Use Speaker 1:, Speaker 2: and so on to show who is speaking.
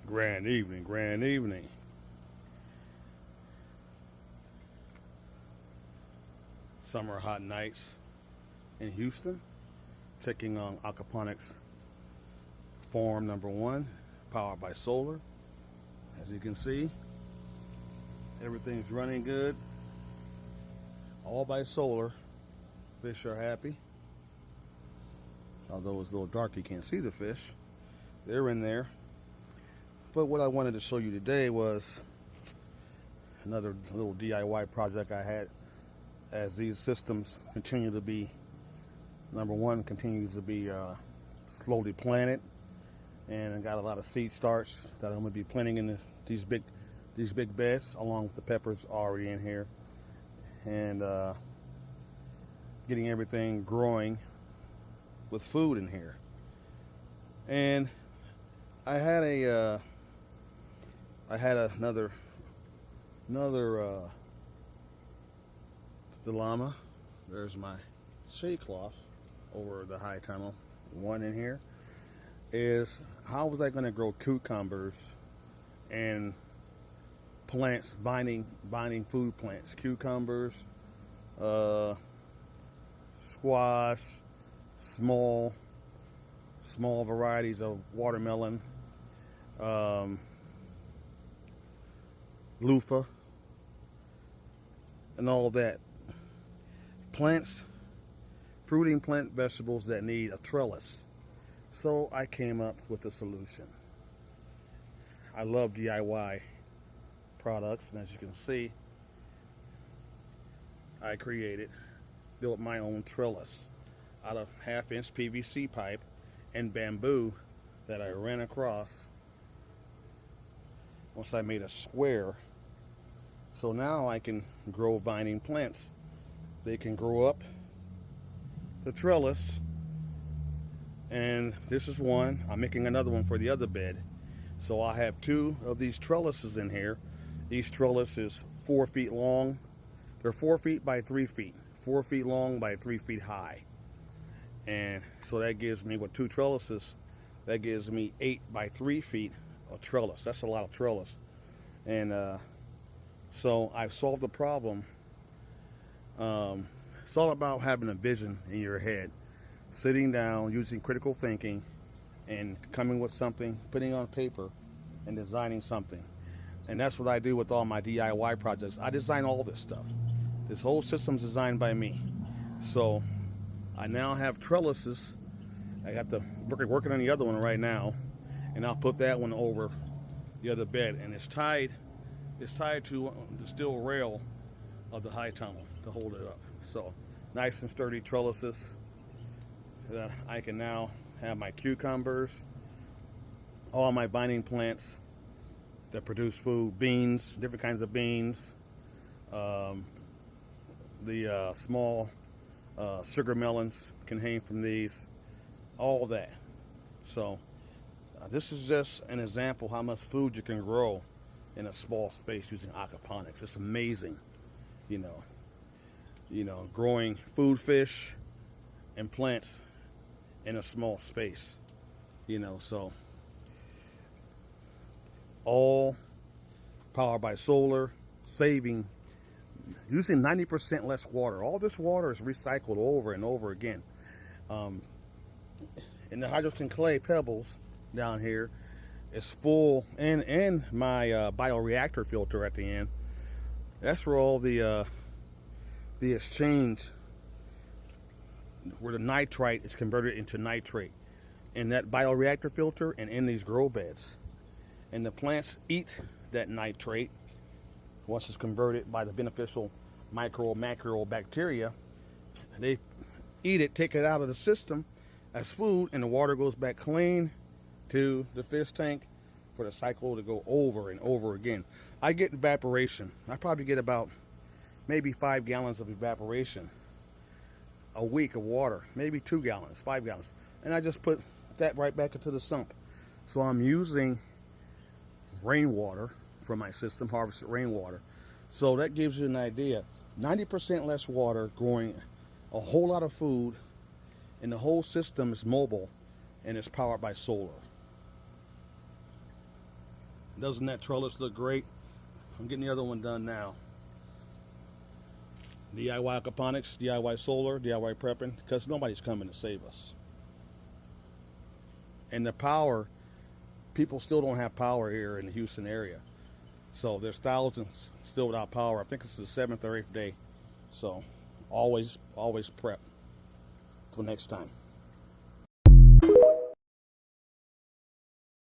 Speaker 1: Grand evening, grand evening. Summer hot nights in Houston. Taking on aquaponics farm number one, powered by solar. As you can see, everything's running good. All by solar. Fish are happy. Although it's a little dark, you can't see the fish. They're in there. But what I wanted to show you today was another little DIY project I had, as these systems continue to be, number one, continues to be slowly planted, and I got a lot of seed starts that I'm going to be planting in these big beds, along with the peppers already in here, and getting everything growing with food in here. And I had another dilemma. There's my shade cloth over the high tunnel. One in here is, how was I going to grow cucumbers and plants, binding food plants, cucumbers, squash, small varieties of watermelon, loofah, and all that. Plants, fruiting plant vegetables that need a trellis. So I came up with a solution. I love DIY products, and as you can see, I built my own trellis out of 1/2-inch PVC pipe and bamboo that I ran across once I made a square. So now I can grow vining plants. They can grow up the trellis, and this is one. I'm making another one for the other bed. So I have 2 of these trellises in here. Each trellis is 4 feet long. They're 4 feet by 3 feet, 4 feet long by 3 feet high. And so that gives me, with 2 trellises, that gives me 8 by 3 feet of trellis. That's a lot of trellis. And so I've solved the problem. It's all about having a vision in your head, sitting down, using critical thinking, and coming with something, putting on paper, and designing something. And that's what I do with all my DIY projects. I design all this stuff. This whole system's designed by me. So I now have trellises. I got the working on the other one right now, and I'll put that one over the other bed, and it's tied to the steel rail of the high tunnel to hold it up. So nice and sturdy trellises that I can now have my cucumbers, all my binding plants that produce food, beans, different kinds of beans, the small sugar melons can hang from these, all that. So this is just an example how much food you can grow in a small space using aquaponics. It's amazing, you know, growing food, fish, and plants in a small space, so all powered by solar, using 90% less water. All this water is recycled over and over again. And the hydrogen clay pebbles down here is full, and my bioreactor filter at the end. That's where all the exchange, where the nitrite is converted into nitrate, in that bioreactor filter and in these grow beds. And the plants eat that nitrate once it's converted by the beneficial macro bacteria. They eat it, take it out of the system as food, and the water goes back clean to the fish tank for the cycle to go over and over again. I get evaporation. I probably get about maybe 5 gallons of evaporation a week of water, maybe 2 gallons, 5 gallons. And I just put that right back into the sump. So I'm using rainwater from my system, harvested rainwater. So that gives you an idea. 90% less water, growing a whole lot of food, and the whole system is mobile and it's powered by solar. Doesn't that trellis look great? I'm getting the other one done now. DIY aquaponics, DIY solar, DIY prepping, because nobody's coming to save us. And the power, people still don't have power here in the Houston area. So there's thousands still without power. I think it's the 7th or 8th day. So always prep. Till next time.